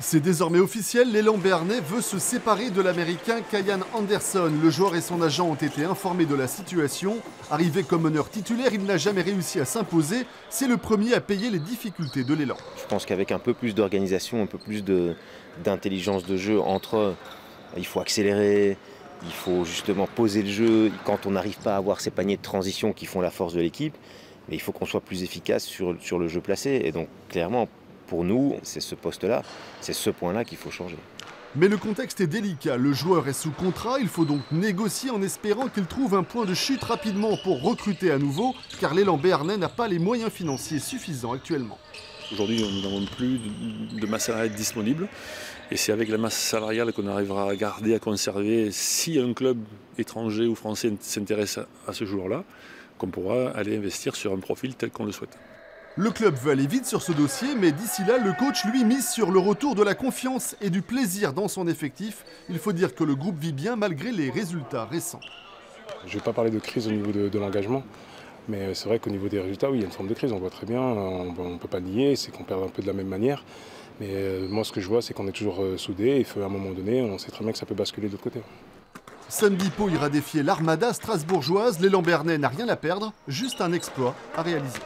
C'est désormais officiel, l'élan béarnais veut se séparer de l'américain Kyan Anderson. Le joueur et son agent ont été informés de la situation. Arrivé comme meneur titulaire, il n'a jamais réussi à s'imposer. C'est le premier à payer les difficultés de l'élan. Je pense qu'avec un peu plus d'organisation, un peu plus d'intelligence de jeu entre eux, il faut accélérer, il faut justement poser le jeu. Quand on n'arrive pas à avoir ces paniers de transition qui font la force de l'équipe, mais il faut qu'on soit plus efficace sur le jeu placé. Et donc clairement, pour nous, c'est ce poste-là, c'est ce point-là qu'il faut changer. Mais le contexte est délicat, le joueur est sous contrat, il faut donc négocier en espérant qu'il trouve un point de chute rapidement pour recruter à nouveau, car l'élan béarnais n'a pas les moyens financiers suffisants actuellement. Aujourd'hui, nous n'avons plus de masse salariale disponible et c'est avec la masse salariale qu'on arrivera à garder, à conserver, si un club étranger ou français s'intéresse à ce joueur-là, qu'on pourra aller investir sur un profil tel qu'on le souhaite. Le club veut aller vite sur ce dossier, mais d'ici là, le coach, lui, mise sur le retour de la confiance et du plaisir dans son effectif. Il faut dire que le groupe vit bien malgré les résultats récents. Je ne vais pas parler de crise au niveau de l'engagement, mais c'est vrai qu'au niveau des résultats, oui, il y a une forme de crise, on voit très bien, on ne peut pas nier, c'est qu'on perd un peu de la même manière. Mais moi, ce que je vois, c'est qu'on est toujours soudés et à un moment donné, on sait très bien que ça peut basculer de l'autre côté. Samedi Pau ira défier l'Armada strasbourgeoise. L'élan béarnais n'a rien à perdre, juste un exploit à réaliser.